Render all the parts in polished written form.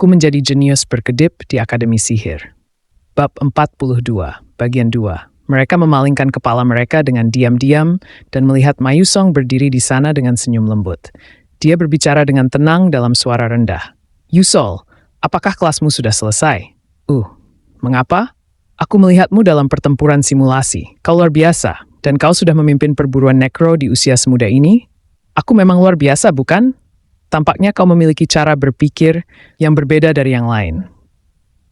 Aku menjadi jenius berkedip di Akademi Sihir. Bab 42, bagian 2. Mereka memalingkan kepala mereka dengan diam-diam dan melihat Ma Yusong berdiri di sana dengan senyum lembut. Dia berbicara dengan tenang dalam suara rendah. Yusol, apakah kelasmu sudah selesai? Mengapa? Aku melihatmu dalam pertempuran simulasi. Kau luar biasa, dan kau sudah memimpin perburuan nekro di usia semuda ini? Aku memang luar biasa, bukan? Tampaknya kau memiliki cara berpikir yang berbeda dari yang lain.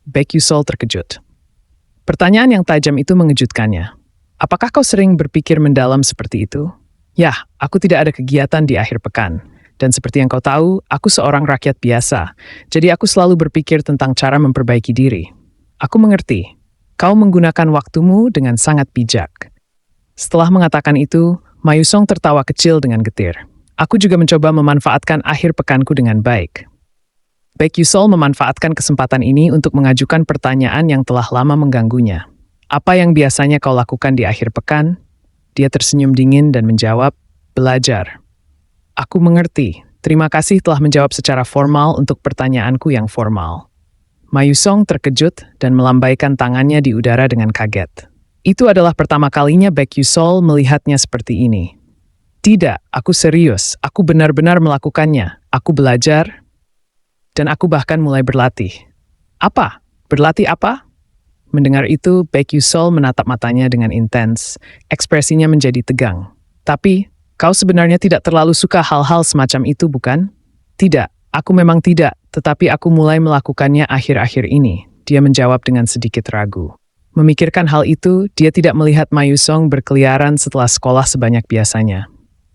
Baek Yusol terkejut. Pertanyaan yang tajam itu mengejutkannya. Apakah kau sering berpikir mendalam seperti itu? Yah, aku tidak ada kegiatan di akhir pekan. Dan seperti yang kau tahu, aku seorang rakyat biasa. Jadi aku selalu berpikir tentang cara memperbaiki diri. Aku mengerti. Kau menggunakan waktumu dengan sangat bijak. Setelah mengatakan itu, Ma Yusong tertawa kecil dengan getir. Aku juga mencoba memanfaatkan akhir pekanku dengan baik. Baek Yusol memanfaatkan kesempatan ini untuk mengajukan pertanyaan yang telah lama mengganggunya. Apa yang biasanya kau lakukan di akhir pekan? Dia tersenyum dingin dan menjawab, belajar. Aku mengerti. Terima kasih telah menjawab secara formal untuk pertanyaanku yang formal. Ma Yusong terkejut dan melambaikan tangannya di udara dengan kaget. Itu adalah pertama kalinya Baek Yusol melihatnya seperti ini. Tidak, aku serius. Aku benar-benar melakukannya. Aku belajar, dan aku bahkan mulai berlatih. Apa? Berlatih apa? Mendengar itu, Baek Yusol menatap matanya dengan intens. Ekspresinya menjadi tegang. Tapi, kau sebenarnya tidak terlalu suka hal-hal semacam itu, bukan? Tidak, aku memang tidak, tetapi aku mulai melakukannya akhir-akhir ini. Dia menjawab dengan sedikit ragu. Memikirkan hal itu, dia tidak melihat Ma Yusong berkeliaran setelah sekolah sebanyak biasanya.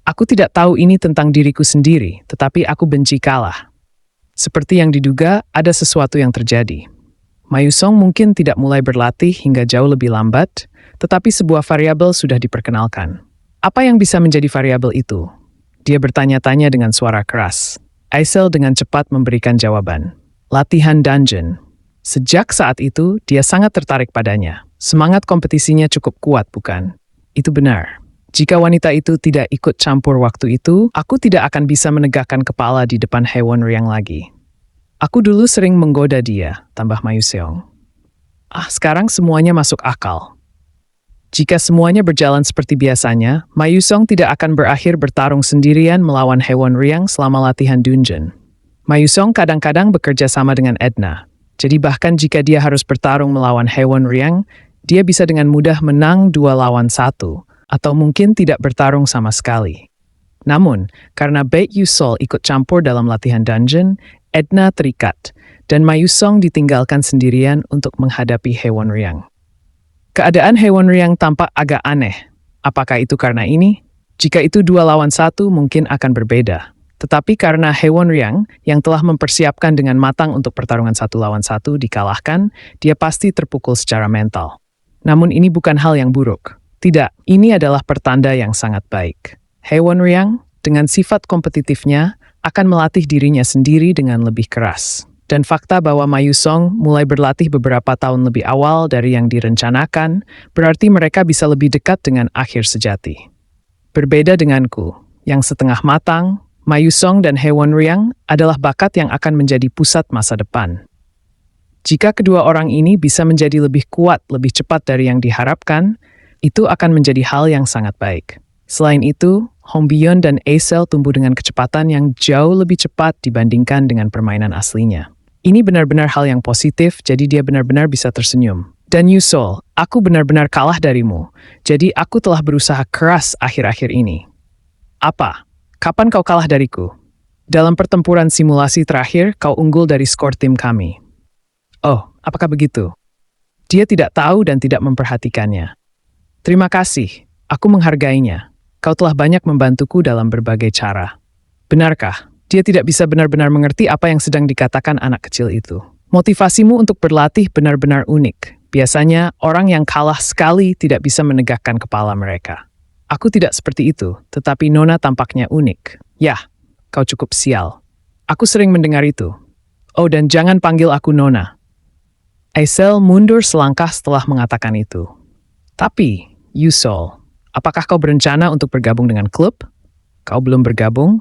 Aku tidak tahu ini tentang diriku sendiri, tetapi aku benci kalah. Seperti yang diduga, ada sesuatu yang terjadi. Ma Yusong mungkin tidak mulai berlatih hingga jauh lebih lambat, tetapi sebuah variabel sudah diperkenalkan. Apa yang bisa menjadi variabel itu? Dia bertanya-tanya dengan suara keras. Aisel dengan cepat memberikan jawaban. Latihan dungeon. Sejak saat itu, dia sangat tertarik padanya. Semangat kompetisinya cukup kuat, bukan? Itu benar. Jika wanita itu tidak ikut campur waktu itu, aku tidak akan bisa menegakkan kepala di depan Haewon Ryang lagi. Aku dulu sering menggoda dia, tambah Ma Yusong. Sekarang semuanya masuk akal. Jika semuanya berjalan seperti biasanya, Ma Yusong tidak akan berakhir bertarung sendirian melawan Haewon Ryang selama latihan dungeon. Ma Yusong kadang-kadang bekerja sama dengan Edna. Jadi bahkan jika dia harus bertarung melawan Haewon Ryang, dia bisa dengan mudah menang 2 lawan 1. Atau mungkin tidak bertarung sama sekali. Namun, karena Baek Yusol ikut campur dalam latihan dungeon, Edna terikat, dan Ma Yusong ditinggalkan sendirian untuk menghadapi Haewon Ryang. Keadaan Haewon Ryang tampak agak aneh. Apakah itu karena ini? Jika itu 2 lawan 1 mungkin akan berbeda. Tetapi karena Haewon Ryang yang telah mempersiapkan dengan matang untuk pertarungan 1 lawan 1 dikalahkan, dia pasti terpukul secara mental. Namun ini bukan hal yang buruk. Tidak, ini adalah pertanda yang sangat baik. Haewon Ryang, dengan sifat kompetitifnya, akan melatih dirinya sendiri dengan lebih keras. Dan fakta bahwa Ma Yusong mulai berlatih beberapa tahun lebih awal dari yang direncanakan, berarti mereka bisa lebih dekat dengan akhir sejati. Berbeda denganku, yang setengah matang, Ma Yusong dan Haewon Ryang adalah bakat yang akan menjadi pusat masa depan. Jika kedua orang ini bisa menjadi lebih kuat, lebih cepat dari yang diharapkan, itu akan menjadi hal yang sangat baik. Selain itu, Hong Byeon dan Aisel tumbuh dengan kecepatan yang jauh lebih cepat dibandingkan dengan permainan aslinya. Ini benar-benar hal yang positif, jadi dia benar-benar bisa tersenyum. Dan Yusol, aku benar-benar kalah darimu. Jadi aku telah berusaha keras akhir-akhir ini. Apa? Kapan kau kalah dariku? Dalam pertempuran simulasi terakhir, kau unggul dari skor tim kami. Oh, apakah begitu? Dia tidak tahu dan tidak memperhatikannya. Terima kasih, aku menghargainya. Kau telah banyak membantuku dalam berbagai cara. Benarkah? Dia tidak bisa benar-benar mengerti apa yang sedang dikatakan anak kecil itu. Motivasimu untuk berlatih benar-benar unik. Biasanya, orang yang kalah sekali tidak bisa menegakkan kepala mereka. Aku tidak seperti itu, tetapi Nona tampaknya unik. Yah, kau cukup sial. Aku sering mendengar itu. Oh, dan jangan panggil aku Nona. Aisel mundur selangkah setelah mengatakan itu. Tapi, Yusol, apakah kau berencana untuk bergabung dengan klub? Kau belum bergabung?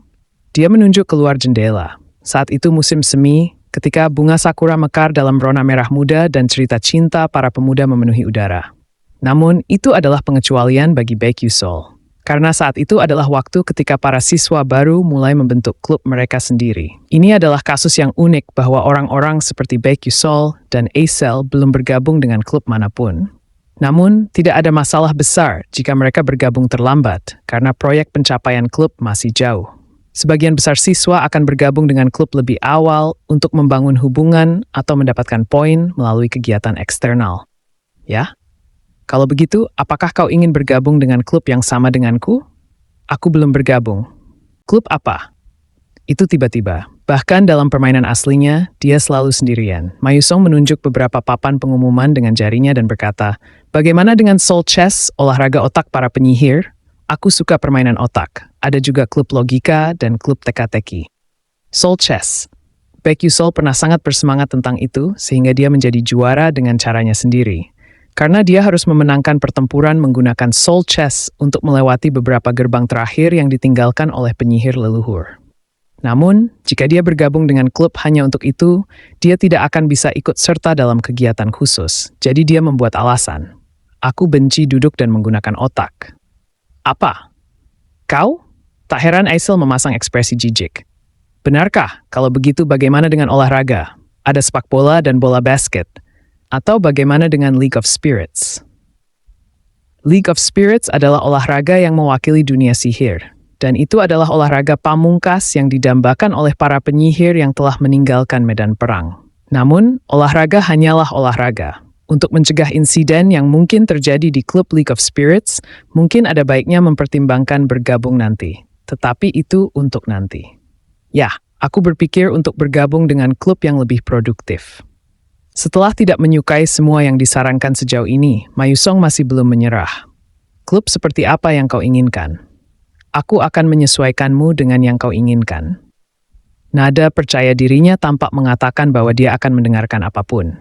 Dia menunjuk keluar jendela. Saat itu musim semi, ketika bunga sakura mekar dalam rona merah muda dan cerita cinta para pemuda memenuhi udara. Namun, itu adalah pengecualian bagi Baekhyun Seoul. Karena saat itu adalah waktu ketika para siswa baru mulai membentuk klub mereka sendiri. Ini adalah kasus yang unik bahwa orang-orang seperti Baekhyun Seoul dan A-Cell belum bergabung dengan klub manapun. Namun, tidak ada masalah besar jika mereka bergabung terlambat karena proyek pencapaian klub masih jauh. Sebagian besar siswa akan bergabung dengan klub lebih awal untuk membangun hubungan atau mendapatkan poin melalui kegiatan eksternal. Ya? Kalau begitu, apakah kau ingin bergabung dengan klub yang sama denganku? Aku belum bergabung. Klub apa? Itu tiba-tiba. Bahkan dalam permainan aslinya, dia selalu sendirian. Mayusong menunjuk beberapa papan pengumuman dengan jarinya dan berkata, "Bagaimana dengan Soul Chess, olahraga otak para penyihir? Aku suka permainan otak. Ada juga klub logika dan klub teka-teki." Soul Chess. Baekhyun Seoul pernah sangat bersemangat tentang itu sehingga dia menjadi juara dengan caranya sendiri. Karena dia harus memenangkan pertempuran menggunakan Soul Chess untuk melewati beberapa gerbang terakhir yang ditinggalkan oleh penyihir leluhur. Namun, jika dia bergabung dengan klub hanya untuk itu, dia tidak akan bisa ikut serta dalam kegiatan khusus. Jadi dia membuat alasan. Aku benci duduk dan menggunakan otak. Apa? Kau? Tak heran Aisel memasang ekspresi jijik. Benarkah? Kalau begitu bagaimana dengan olahraga? Ada sepak bola dan bola basket. Atau bagaimana dengan League of Spirits? League of Spirits adalah olahraga yang mewakili dunia sihir. Dan itu adalah olahraga pamungkas yang didambakan oleh para penyihir yang telah meninggalkan medan perang. Namun, olahraga hanyalah olahraga. Untuk mencegah insiden yang mungkin terjadi di klub League of Spirits, mungkin ada baiknya mempertimbangkan bergabung nanti. Tetapi itu untuk nanti. Ya, aku berpikir untuk bergabung dengan klub yang lebih produktif. Setelah tidak menyukai semua yang disarankan sejauh ini, Mayusong masih belum menyerah. Klub seperti apa yang kau inginkan? Aku akan menyesuaikanmu dengan yang kau inginkan. Nada percaya dirinya tampak mengatakan bahwa dia akan mendengarkan apapun.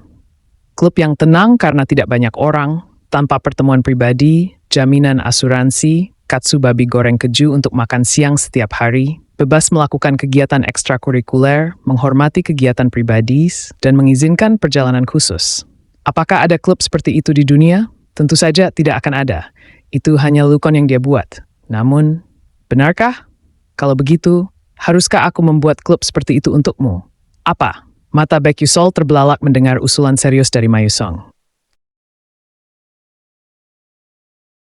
Klub yang tenang karena tidak banyak orang, tanpa pertemuan pribadi, jaminan asuransi, katsu babi goreng keju untuk makan siang setiap hari, bebas melakukan kegiatan ekstrakurikuler, menghormati kegiatan pribadi, dan mengizinkan perjalanan khusus. Apakah ada klub seperti itu di dunia? Tentu saja tidak akan ada. Itu hanya lukon yang dia buat. Namun, benarkah? Kalau begitu, haruskah aku membuat klub seperti itu untukmu? Apa? Mata Baekhyun Seoul terbelalak mendengar usulan serius dari Mayusong.